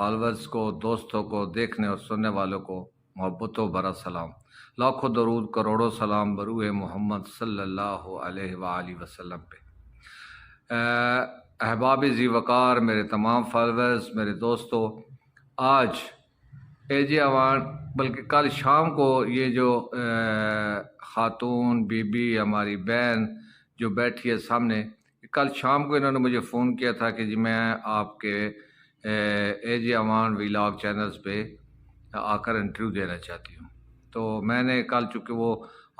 Followers को, दोस्तों को, देखने और सुनने वालों को मोहब्बतों भरा सलाम। लाखों दरूद करोड़ों सलाम बरूए मोहम्मद सल्लल्लाहु अलैहि वालैहि वसल्लम पे। अहबाब ज़ी वक़ार, मेरे तमाम फॉलोअर्स, मेरे दोस्तों, आज एजे अवान बल्कि कल शाम को ये जो ख़ातून बीबी हमारी बहन जो बैठी है सामने, कल शाम को इन्होंने मुझे फ़ोन किया था कि जी मैं आपके एजे अवान व्लॉग चैनल्स पे आकर इंटरव्यू देना चाहती हूँ। तो मैंने कल, चूँकि वो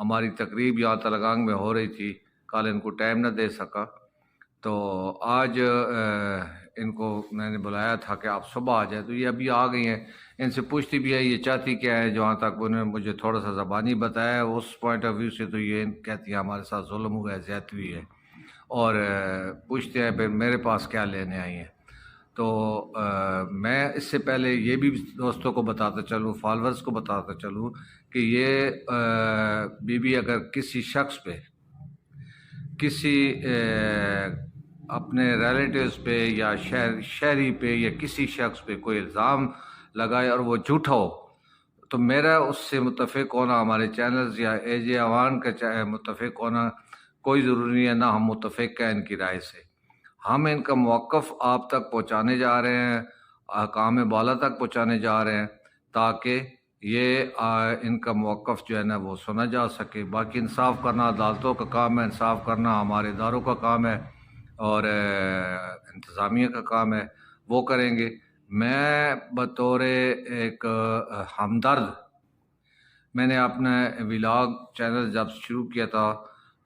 हमारी तकरीब यहाँ तलगांग में हो रही थी, कल इनको टाइम न दे सका, तो आज इनको मैंने बुलाया था कि आप सुबह आ जाए। तो ये अभी आ गई हैं। इनसे पूछती भी है ये चाहती क्या है, जहाँ तक उन्होंने मुझे थोड़ा सा ज़बानी बताया, उस पॉइंट ऑफ व्यू से तो ये कहती है हमारे साथ जुल्म हुआ है, ज़्यादती है, और पूछते हैं फिर मेरे पास क्या लेने आई हैं। तो मैं इससे पहले ये भी दोस्तों को बताता चलूँ, फॉलोअर्स को बताता चलूँ कि ये बीबी अगर किसी शख्स पे, किसी अपने रिलेटिव्स पे या शहरी पे या किसी शख्स पे कोई इल्ज़ाम लगाए और वो झूठा हो, तो मेरा उससे मुत्तफ़िक़ होना, हमारे चैनल्स या एजे अवान का मुत्तफ़िक़ होना कोई ज़रूरी नहीं है, ना हम मुत्तफ़िक़ हैं इनकी राय से। हम इनका मौक़िफ़ आप तक पहुँचाने जा रहे हैं, अहकाम बाला तक पहुँचाने जा रहे हैं, ताकि ये इनका मौक़िफ़ जो है ना वो सुना जा सके। बाकी इंसाफ़ करना अदालतों का काम है, इंसाफ़ करना हमारे इदारों का काम है और इंतज़ामिया का काम है, वो करेंगे। मैं बतौर एक हमदर्द, मैंने अपना व्लॉग चैनल जब शुरू किया था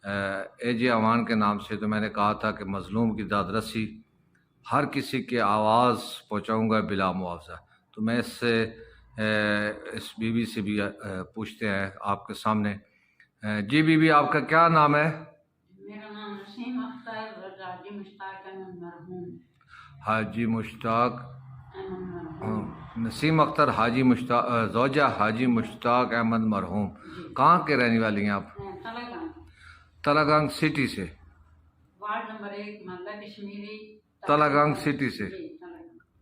एजे अवान के नाम से, तो मैंने कहा था कि मज़लूम की दादरसी, हर किसी के आवाज़ पहुँचाऊँगा बिला मुआवजा। तो मैं इससे इस बीबी से भी पूछते हैं आपके सामने। जी बीबी, आपका क्या नाम है? मेरा नाम नसीम अख्तर हाजी मुश्ताक अहमद मरहूम। हाजी मुश्ताक नसीम अख्तर हाजी मुश्ताक, ज़ौजा हाजी मुश्ताक अहमद मरहूम। कहाँ के रहने वाली हैं आप? तलागांग सिटी से, वार्ड नंबर 1, मोहल्ला कश्मीरी, तलागांग सिटी से।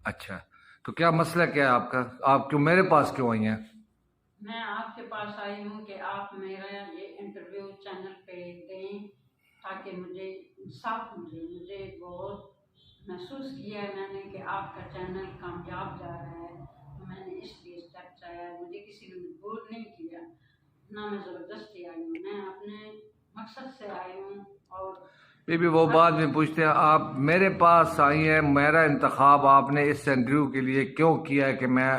अच्छा, तो क्या मसला क्या है आपका? आप क्यों मेरे पास क्यों आई हैं? मैं आपके पास आई हूँ कि आप मेरा ये इंटरव्यू चैनल पे दें ताकि मुझे इंसाफ मिले। मुझे बहुत महसूस किया है मैंने कि आपका चैनल कामयाब जा रहा है, तो मैंने इसलिए स्टेप चाहा। मुझे किसी ने मजबूर नहीं किया, ना मैं ज़बरदस्ती आई हूँ, मैं अपने मकसद से आई हूँ। और बीबी वो बाद में पूछते हैं, आप मेरे पास आई हैं, मेरा इंतखाब आपने इस इंटरव्यू के लिए क्यों किया है कि मैं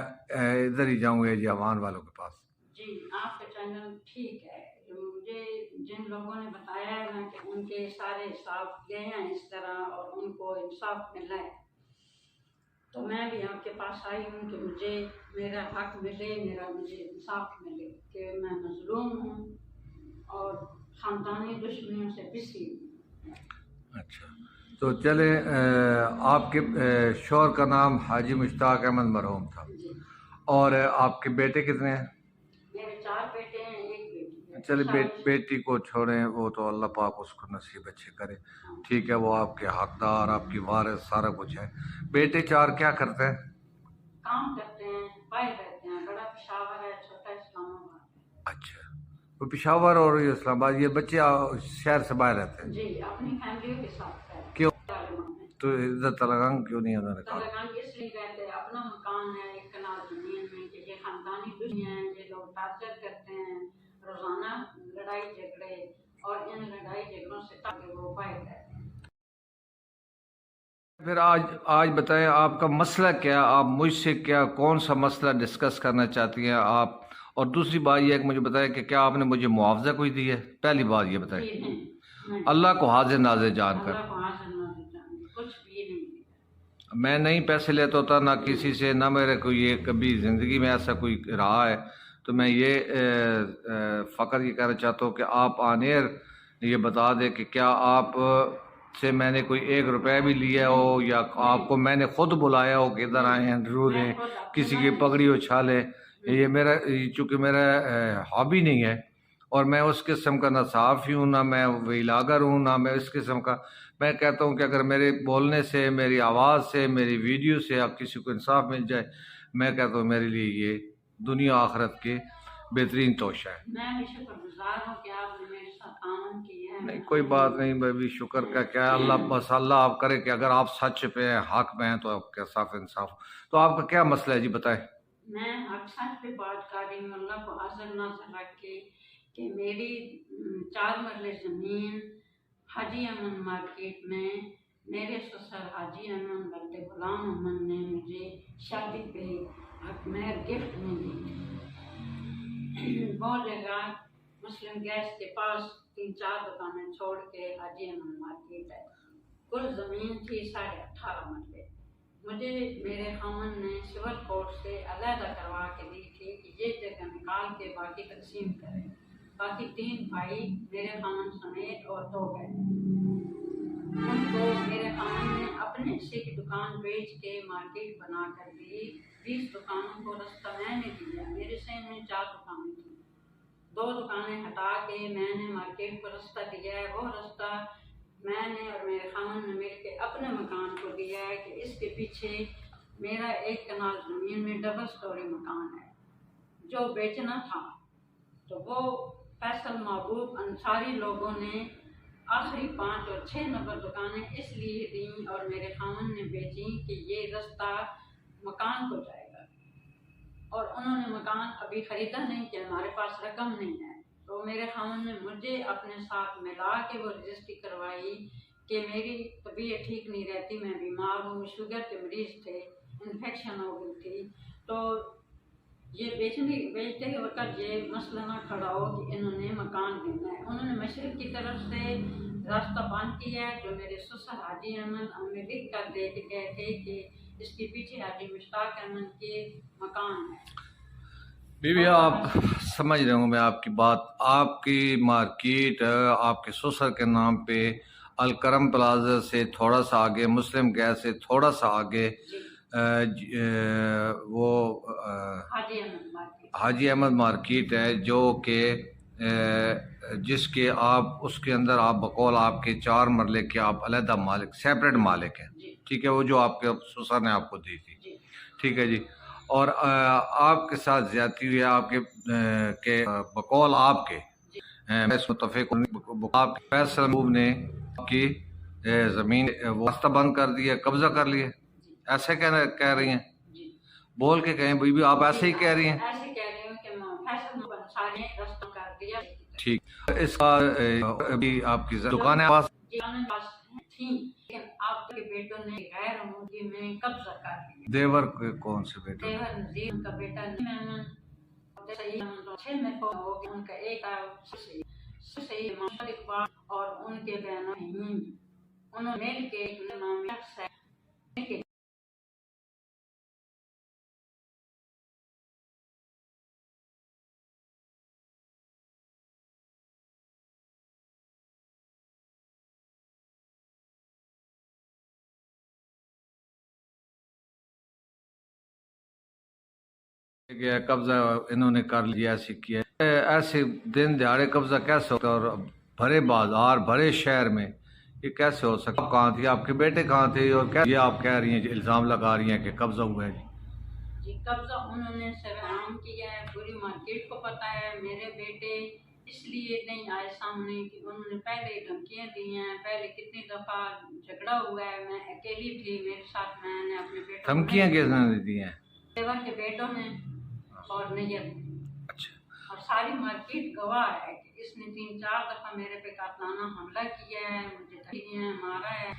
इधर ही जाऊँ एजे अवान वालों के पास? जी, आपका चैनल ठीक है। मुझे जिन लोगों ने बताया है ना कि उनके सारे हिसाब गए हैं इस तरह और उनको इंसाफ मिला है, तो मैं भी आपके पास आई हूँ कि मुझे मेरा हक मिले, मुझे इंसाफ मिले कि मैं मजलूम हूँ और ख़ानदानी दुश्मनियों से पिसी हूँ। अच्छा, तो चले, आपके शौहर का नाम हाजी मुश्ताक अहमद मरहूम था, और आपके बेटे कितने हैं? मेरे 4 बेटे हैं, 1 बेटी है। चले बेटी को छोड़ें, वो तो अल्लाह पाक उसको नसीब अच्छे करे, ठीक है, वो आपके हकदार, आपकी वारिस, सारा कुछ है। बेटे 4 क्या करते हैं? काम करते हैं, बाहर रहते हैं। बड़ा पेशावर है, छोटा इस्लामाबाद। अच्छा, वो पेशावर और इस्लामाबाद, ये बच्चे शहर से बाहर रहते हैं? जी, अपनी फैमिलियों के साथ है। क्यों? तो इधर तलगांग क्यों नहीं? उन्होंने कहा तलगांग इसलिए रहते, अपना मकान है 1 कनाल ज़मीन में, कि ये ख़ानदानी दुश्मन हैं, ये लोग टार्चर करते हैं, रोज़ाना लड़ाई झगड़े, और इन लड़ाई झगड़ों से ताकि वो बाहर रहते हैं। फिर आज बताएं आपका मसला क्या, आप मुझसे क्या, कौन सा मसला डिस्कस करना चाहती हैं आप? और दूसरी बात यह है कि मुझे बताएं कि क्या आपने मुझे मुआवजा कोई दी है? पहली बात ये बताएं। अल्लाह को हाजिर नाजिर जानकर कुछ भी नहीं, मैं नहीं पैसे लेता होता, ना किसी से, ना मेरे को ये कभी ज़िंदगी में ऐसा कोई रहा है। तो मैं ये फ़क्र ये कहना चाहता हूँ कि आप ऑन एयर ये बता दें कि क्या आप से मैंने कोई 1 रुपया भी लिया हो, या आपको मैंने ख़ुद बुलाया हो कि इधर आए हैं, ज़रूर दें, किसी की पगड़ी उछालें। ये मेरा, चूँकि मेरा हॉबी नहीं है, और मैं उस किस्म का ना सहाफ़ी हूँ, ना मैं व्लॉगर हूँ, ना मैं इस किस्म का। میں کہتا ہوں کہ اگر میرے بولنے سے، میری آواز سے، میری ویڈیو سے اب کسی کو انصاف مل جائے، میں کہتا ہوں میرے لیے یہ دنیا آخرت کے بہترین توشہ ہے۔ میں بھی شکر گزار ہوں کہ آپ نے میرے ساتھ تعاون کیا ہے۔ نہیں کوئی بات نہیں بھائی، شکر کا کیا ہے، اللہ بس اللہ آپ کرے کہ اگر آپ سچ پہ ہیں، حق میں ہیں تو آپ کا صاف انصاف۔ تو آپ کا کیا مسئلہ ہے جی، بتائیں۔ میں حق سچ پہ بات کر رہی ہوں، اللہ کو حاضر ناظر رکھ کے کہ میری 4 مرلے زمین حاجی امن مارکیٹ میں میرے سسر حاجی امن بلد غلام امن نے مجھے شادی پہ حق مہر گفٹ میں دی تھی۔ وہ جگہ مسلم گیس کے پاس 3-4 دکانیں چھوڑ کے حاجی امن مارکیٹ ہے۔ کل زمین تھی 18.5 مرلے۔ مجھے میرے خاوند نے سول کورٹ سے علیحدہ کروا کے دی تھی کہ یہ جگہ نکال کے باقی تقسیم کریں۔ باقی 3 بھائی میرے خاوند سمیت اور 2 بہنیں، ان کو میرے خاوند نے اپنے حصے کی دکان بیچ کے مارکیٹ بنا کر دی۔ 20 دکانوں کو رستہ میں نے دیا۔ میرے سین میں 4 دکانیں تھیں، 2 دکانیں ہٹا کے میں نے مارکیٹ کو رستہ دیا ہے۔ وہ رستہ میں نے اور میرے خاوند نے مل کے اپنے مکان کو دیا ہے کہ اس کے پیچھے میرا 1 کنال زمین میں ڈبل سٹوری مکان ہے جو بیچنا تھا۔ تو وہ فیصل محبوب انصاری لوگوں نے آخری 5 اور 6 نمبر دکانیں اس لیے دیں اور میرے خاوند نے بیچیں کہ یہ رستہ مکان کو جائے گا، اور انہوں نے مکان ابھی خریدا نہیں کہ ہمارے پاس رقم نہیں ہے۔ تو میرے خاوند نے مجھے اپنے ساتھ ملا کے وہ رجسٹری کروائی کہ میری طبیعت ٹھیک نہیں رہتی، میں بیمار ہوں، شوگر کے مریض تھے، انفیکشن ہو گئی تھی۔ تو یہ بیچتے وقت یہ مسئلہ نہ کھڑا ہو کہ انہوں نے مکان دینا ہے۔ انہوں نے مشرق کی طرف سے راستہ بند کیا ہے جو میرے سسر حاجی احمد ہمیں لکھ کر دے کے گئے تھے کہ اس کے پیچھے حاجی مشتاق احمد کے مکان ہے۔ بی بی آپ سمجھ رہے ہوں میں آپ کی بات، آپ کی مارکیٹ آپ کے سسر کے نام پہ الکرم پلازا سے تھوڑا سا آگے، مسلم گیس سے تھوڑا سا آگے وہ حاجی احمد مارکیٹ ہے، جو کہ جس کے آپ اس کے اندر آپ بقول آپ کے 4 مرلے کے آپ علیحدہ مالک، سیپریٹ مالک ہیں، ٹھیک ہے، وہ جو آپ کے سسر نے آپ کو دی تھی، ٹھیک ہے جی۔ اور آپ کے ساتھ زیادتی ہوئی ہے، آپ کے بقول آپ کے میں اس متفق ہوں، آپ فیصل محبوب نے آپ کی زمین واسطہ بند کر دیا، قبضہ کر لیا، ایسے کہہ رہی ہیں؟ بول کے کہیں بی بی، آپ ایسے ہی کہہ رہی ہیں؟ ایسے کہہ رہی ہوں کہ فیصل محبوب انصاری نے رستہ کر دیا۔ ٹھیک، اس کا ابھی آپ کی دکانیں پاس تھیں لیکن آپ کے بیٹوں نے غیر عمودی میں قبضہ کر لیا۔ دیور کون سے بیٹے؟ دیور نظیر کا بیٹا ان کا ایک صحیح محمد اقبال اور ان کے بہنوں انہوں نے مل کے ایک نام شخص ہے گیا قبضہ انہوں نے کر لیا، ایسے کیا، ایسے دن دیہڑے قبضہ کیسے ہوتا ہے؟ اور بھرے بازار، بھرے شہر میں یہ کیسے ہو سکتا؟ آپ کہاں تھی، آپ کے بیٹے کہاں تھے، اور کیا یہ آپ کہہ رہی ہیں، الزام لگا رہی ہیں کہ قبضہ ہوا ہے؟ جی قبضہ انہوں نے سرعام کیا ہے، پوری مارکیٹ کو پتہ ہے۔ میرے بیٹے اس لیے نہیں آئے سامنے کہ انہوں نے پہلے دھمکیاں دی ہیں، پہلے کتنی دفعہ جھگڑا ہوا ہے، میں اکیلی تھی، میرے ساتھ میں نے اپنے بیٹوں دھمکیاں کس نے دی ہیں؟ دیور کے بیٹوں نے اور نیت، اچھا، اور ساری مارکیٹ گواہ ہے کہ اس نے 3-4 دفعہ میرے پہ قاتلانہ حملہ کیا ہے، مجھے دھمکیاں ہیں، مارا ہے۔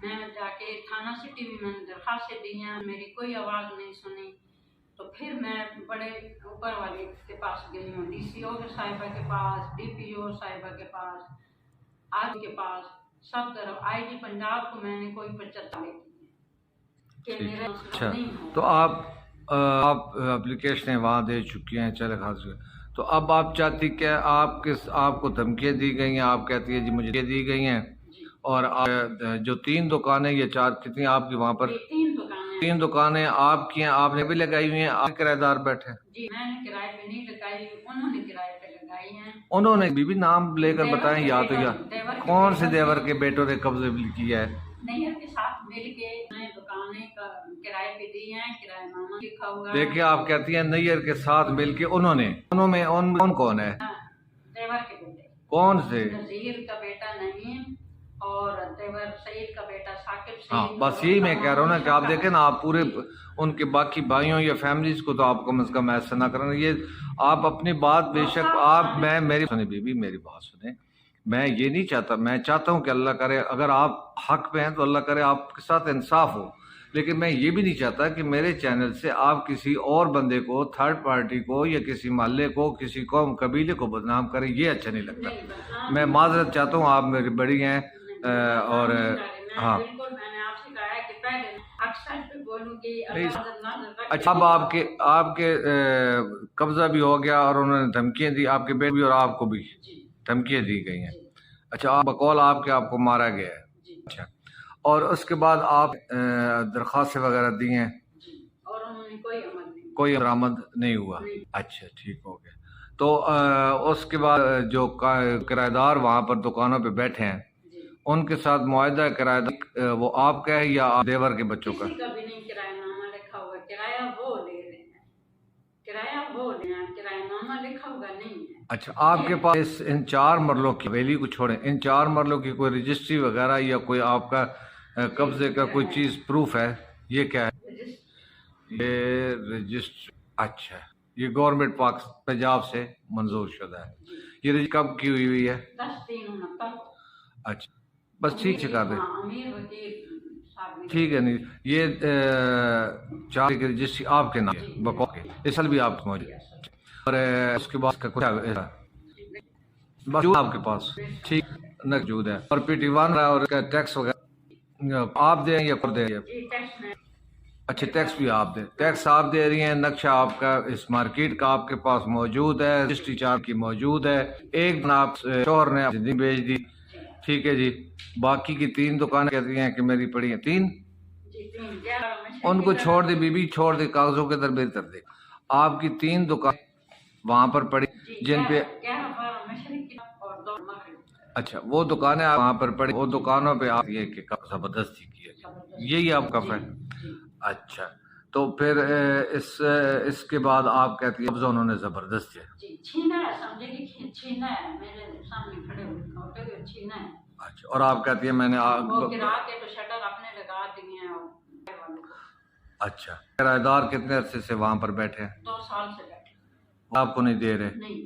میں جا کے تھانہ سٹی بھی میں نے درخواستیں دی ہیں، میری کوئی آواز نہیں سنی۔ تو پھر میں بڑے اوپر والے کے پاس گئی ہوں، ڈی سی او صاحبہ کے پاس، ڈی پی او صاحبہ کے پاس، آج کے پاس، سب طرف آئی جی پنجاب کو میں نے کوئی پرچہ ڈالے کہ میرا اچھا، نہیں ہو۔ تو آپ اپلیکیشنیں وہاں دے چکی ہیں، چلے خاص، تو اب آپ چاہتی کہ آپ کو دھمکیاں دی گئی ہیں، آپ کہتی ہیں جی مجھے دی گئی ہیں، اور جو 3 دکانیں یا 4 کتنی آپ کی وہاں پر 3 دکانیں آپ کی ہیں، آپ نے بھی لگائی ہوئی ہیں، آپ کرایہ دار بیٹھے؟ جی میں نے کرائے پہ نہیں لگائی، انہوں نے کرائے پہ لگائی भाई हैं। उन्होंने बीबी नाम लेकर देवर बताएं के या तो या देवर के कौन से बेटों देवर ने के बेटों ने कब्जे किया है? नैयर के साथ मिल के नए दुकानें का किराए पे दी हैं, किराएनामा लिखा हुआ है। देखिए आप कहती हैं नैयर के साथ मिलके उन्होंने उन्होंने उन कौन कौन है? हाँ, देवर के बेटे कौन से? नजीर का बेटा नईम और देवर सईद का बेटा साकिब हाँ सईद। बस यही मैं कह रहा हूँ ना कि आप देखें ना, आप पूरे उनके बाकी भाइयों या फैमिलीज को तो आप कम से कम ऐसा ना करना। ये आप अपनी बात बेशक आप मैं मेरी सुने बीबी, मेरी बात सुने। मैं ये नहीं चाहता, मैं चाहता हूँ कि अल्लाह करे अगर आप हक पे हैं तो अल्लाह करे आपके साथ इंसाफ हो, लेकिन मैं ये भी नहीं चाहता कि मेरे चैनल से आप किसी और बंदे को, थर्ड पार्टी को या किसी मोहल्ले को, किसी कौम कबीले को बदनाम करें, ये अच्छा नहीं लगता। मैं माजरत चाहता हूँ, आप मेरी बड़ी हैं और हाँ मैंने आपसे कहा है कि पहले अक्सर पे बोलूंगी। अच्छा अब आपके कब्जा भी हो गया और उन्होंने धमकियां दी, आपके बेटे भी और आपको भी धमकियां दी गई हैं। अच्छा आप बकौल आपको मारा गया है। अच्छा और उसके बाद आप दरख्वास्तें वगैरह दी हैं और उन्होंने कोई बरामद नहीं हुआ? अच्छा ठीक हो गया। तो उसके बाद जो किराएदार वहाँ पर दुकानों पे बैठे हैं उनके साथ मुआहदा किराएदार वो आपका है या देवर के बच्चों का? किसी का भी नहीं किराएनामा लिखा हुआ, किराया वो ले रहे हैं, किराया वो ले रहे हैं, किराएनामा लिखा हुआ नहीं है। अच्छा आपके पास इन 4 मरलों की हवेली को छोड़ें, इन 4 मरलों की कोई रजिस्ट्री वगैरह या कोई आपका कब्जे का कोई चीज़ प्रूफ है? ये क्या है? ये रजिस्ट्री। अच्छा ये गवर्नमेंट पाक पंजाब से मंजूर शुदा है। ये रजिस्ट्री कब की हुई है? 10/3/69। अच्छा बस ठीक से कर दे। अमीर वकील साहब ठीक है नहीं ये 4 की रजिस्ट्री आपके नाम है बकौल के, इस साल भी आपको मौजूद है और उसके बाद का कुछ मौजूद आपके पास ठीक मौजूद है और PT1 और उसका टैक्स वगैरह आप दें या खुद दें? अच्छा टैक्स भी आप दें, टैक्स आप दे रही हैं, नक्शा आपका इस मार्केट का आपके पास मौजूद है, रजिस्ट्री 4 की मौजूद है, एक आप शोहर ने जिंदगी बेच दी, ठीक है जी। बाकी की 3 दुकानें कहती हैं कि मेरी पड़ी हैं 3, उनको छोड़ दे बीबी, छोड़ दे, कागजों के दर बेहतर दे। आपकी 3 दुकान वहां पर पड़ी जिन पे अच्छा वो दुकानें वहां पर पड़ी, वो दुकानों पे आप ये कि जबरदस्ती की है, यही आपका है? अच्छा तो फिर इसके बाद आप कहती है कब्जा उन्होंने जबरदस्ती छीना है, समझे कि छीना है, मेरे सामने खड़े होते छीना है। अच्छा और आप कहती है मैंने वो गिरा के तो शटर अपने लगा दिए हैं और अच्छा किराएदार कितने अरसे से वहां पर बैठे हैं? 2 साल से बैठे, आपको नहीं दे रहे? नहीं।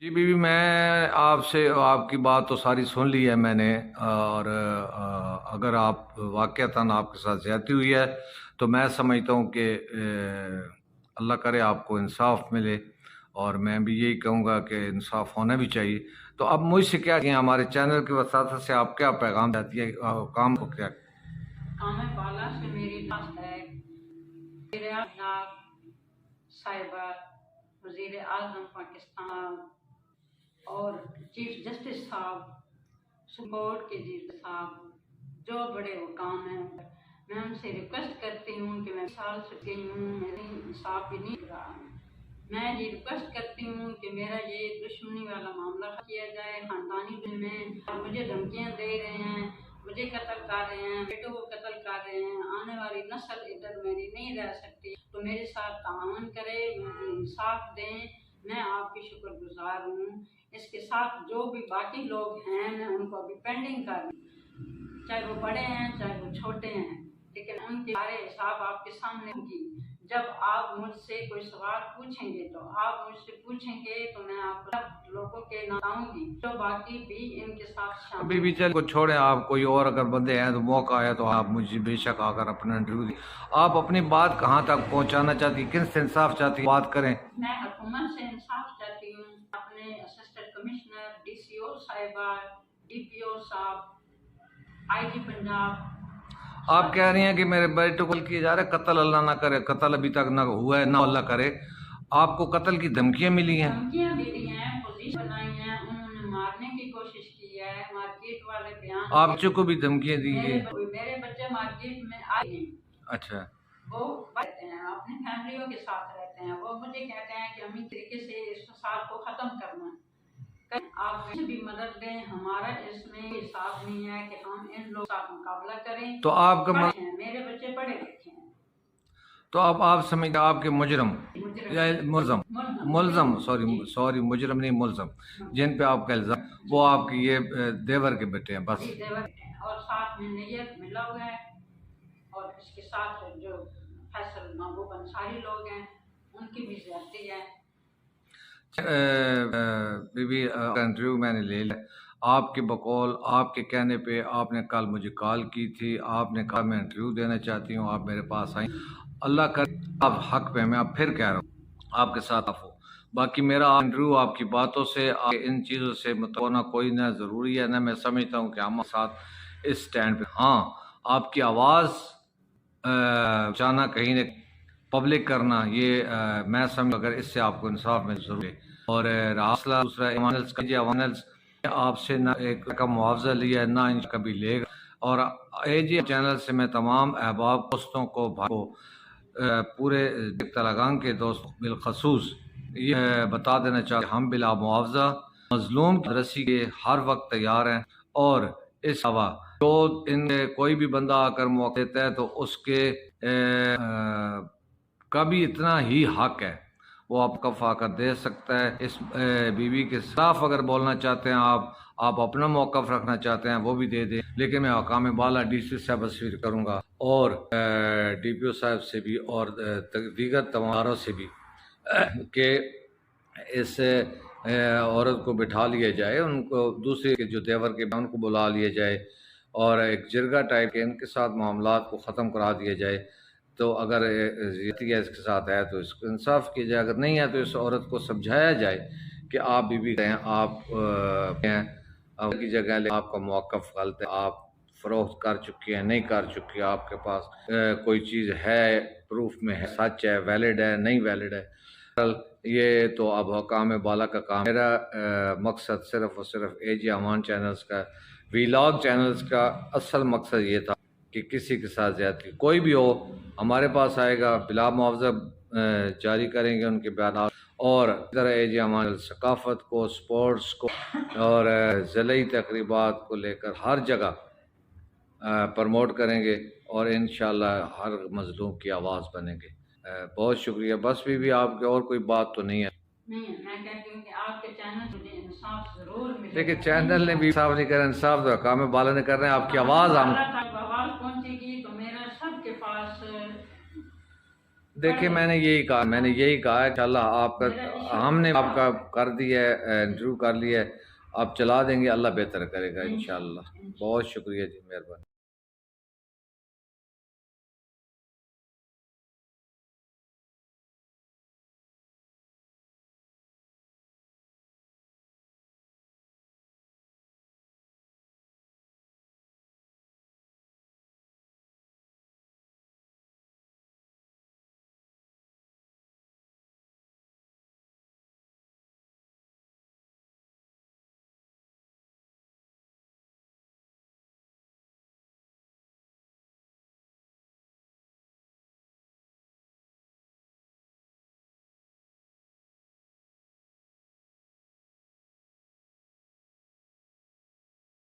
जी बीबी मैं आपसे आपकी बात तो सारी सुन ली है मैंने और अगर आप वाक़तन आपके साथ ज़्यादती हुई है तो मैं समझता हूँ कि अल्लाह करे आपको इंसाफ मिले और मैं भी यही कहूँगा कि इंसाफ होना भी चाहिए। तो अब मुझसे क्या किया हमारे चैनल की वसात से आप क्या पैगाम देती है काम को क्या? कामे बाला से मेरी बात है, साहिबा वज़ीर आज़म पाकिस्तान और चीफ जस्टिस साहब, सुप्रीम के जज साहब, जो बड़े हुकाम हैं, मैं उनसे रिक्वेस्ट करती हूँ कि मैं साल से गई हूँ, मेरे इंसाफ भी नहीं रहा है। मैं ये रिक्वेस्ट करती हूँ कि मेरा ये दुश्मनी वाला मामला किया जाए खानदानी में, और मुझे धमकियाँ दे रहे हैं, मुझे कत्ल कर रहे हैं, बेटों को कत्ल कर रहे हैं, आने वाली नस्ल इधर मेरी नहीं रह सकती, तो मेरे साथ ताउन करें, मुझे इंसाफ दें, मैं आपकी शुक्रगुजार हूँ। इसके साथ जो भी बाकी लोग हैं मैं उनको अभी पेंडिंग कर रही हूँ, चाहे वो बड़े हैं चाहे वो छोटे हैं, लेकिन उनके सारे हिसाब आपके सामने होंगी। جب آپ مجھ سے کوئی سوال پوچھیں گے تو آپ مجھ سے پوچھیں گے تو میں آپ کو لوگوں کے نام بتاؤں گی، تو باقی بھی ان کے ساتھ شامل ابھی بھی چل کو چھوڑیں، آپ کوئی اور اگر بندے ہیں تو موقع آیا تو آپ مجھے بے شک آ کر اپنا انٹرویو دیں. آپ اپنی بات کہاں تک پہنچانا چاہتی، کن سے انصاف چاہتی بات کریں؟ میں حکومت سے انصاف چاہتی ہوں، اپنے اسسٹنٹ کمشنر، ڈی سی او صاحبہ، ڈی پی او صاحب، آئی جی پنجاب. آپ کہہ رہی ہیں کہ میرے بیٹے کو کیا جا رہا ہے، قتل اللہ نہ کرے، قتل ابھی تک نہ ہوا ہے، نہ اللہ کرے. آپ کو قتل کی دھمکیاں ملی ہیں؟ دھمکیاں ملی ہیں، پوزیشن بنائی ہیں، انہوں نے مارنے کی کوشش کی ہے، مارکیٹ والے بیان. آپ بچوں کو بھی دھمکیاں دی گئی؟ میرے بچے مارکیٹ میں آئے ہیں. اچھا. وہ رہتے ہیں، اپنی فیملیوں کے ساتھ رہتے ہیں. وہ مجھے کہتے ہیں کہ ہمیں طریقے سے اس سال کو ختم کرنا ہے. آپ مجھے بھی مدد دیں، ہمارا اس میں حساب نہیں ہے کہ ہم ان لوگوں کا مقابلہ کریں. تو آپ کا میرے بچے پڑھے لکھے ہیں. تو اب آپ سمجھتے آپ کے مجرم یا ملزم سوری مجرم نہیں ملزم جن پہ آپ کا الزام وہ آپ کی یہ دیور کے بیٹے ہیں بس. اور ساتھ میں نیت ملا ہوا ہے، اور اس کے ساتھ جو فیصل محبوب انصاری لوگ ہیں ان کی بھی زیادتی ہے. بی بی انٹرویو میں نے لے لیا. آپ کے بقول آپ کے کہنے پہ آپ نے کل مجھے کال کی تھی، آپ نے کہا میں انٹرویو دینا چاہتی ہوں، آپ میرے پاس آئیں. اللہ کا آپ حق پہ، میں اب پھر کہہ رہا ہوں آپ کے ساتھ آپ ہو. باقی میرا انٹرویو آپ کی باتوں سے ان چیزوں سے متونا کوئی نہ ضروری ہے، نہ میں سمجھتا ہوں کہ ہم ساتھ اس سٹینڈ پہ. ہاں آپ کی آواز جانا کہیں نہ پبلک کرنا، یہ میں سمجھ اگر اس سے آپ کو انصاف میں ضرور ہے. اور حاصلہ دوسرا ایوانلز آپ سے نہ ایک کا معاوضہ لیا نہ ان کبھی لے گا. اور اے جی چینل سے میں تمام احباب دوستوں کو پورے تلنگانہ کے دوست بالخصوص یہ بتا دینا چاہتے ہم بلا معاوضہ مظلوم کی رسی کے ہر وقت تیار ہیں. اور اس علاوہ جو ان کوئی بھی بندہ آ کر موقع دیتا ہے تو اس کے کا بھی اتنا ہی حق ہے، وہ آپ کا فاقہ دے سکتا ہے. اس بیوی کے خلاف اگر بولنا چاہتے ہیں آپ اپنا موقف رکھنا چاہتے ہیں وہ بھی دے دیں. لیکن میں حکام بالا ڈی سی صاحب سے بھی کروں گا اور ڈی پی او صاحب سے بھی اور دیگر تمہاروں سے بھی کہ اس عورت کو بٹھا لیا جائے، ان کو دوسرے کے جو دیور کے ان کو بلا لیا جائے اور ایک جرگہ ٹائپ کے ان کے ساتھ معاملات کو ختم کرا دیا جائے. تو اگر زیادتی اس کے ساتھ ہے تو اس کو انصاف کیا جائے، اگر نہیں ہے تو اس عورت کو سمجھایا جائے کہ آپ بھی ہیں، آپ کی جگہ آپ کا موقف غلط ہے، آپ فروخت کر چکی ہیں نہیں کر چکی، آپ کے پاس کوئی چیز ہے پروف میں ہے، سچ ہے، ویلڈ ہے نہیں ویلڈ ہے. یہ تو اب حکام بالا کا کام. میرا مقصد صرف اور صرف اے جی امان چینلز کا ویلاگ چینلز کا اصل مقصد یہ تھا کہ کسی کے ساتھ زیادتی کوئی بھی ہو ہمارے پاس آئے گا، بلا معاوضہ جاری کریں گے ان کے بیانات. اور اس طرح اے جی امان ثقافت کو، سپورٹس کو اور ضلعی تقریبات کو لے کر ہر جگہ پروموٹ کریں گے اور انشاءاللہ ہر مظلوم کی آواز بنیں گے. بہت شکریہ. بس بھی آپ کے اور کوئی بات تو نہیں ہے؟ نہیں، میں کہتی ہوں کہ آپ کے چینل مجھے انصاف ضرور ملے. دیکھیں چینل نے بھی انصاف نہیں کرا، انصاف تو حکام بالا نے کر رہے ہیں. آپ کی آواز آواز پہنچے گی تو میرا سب کے پاس. دیکھیں میں نے یہی کہا ہے انشاءاللہ آپ کا ہم نے آپ کا کر دیا ہے، انٹرویو کر لیا ہے، آپ چلا دیں گے، اللہ بہتر کرے گا انشاءاللہ. بہت شکریہ جی، مہربانی.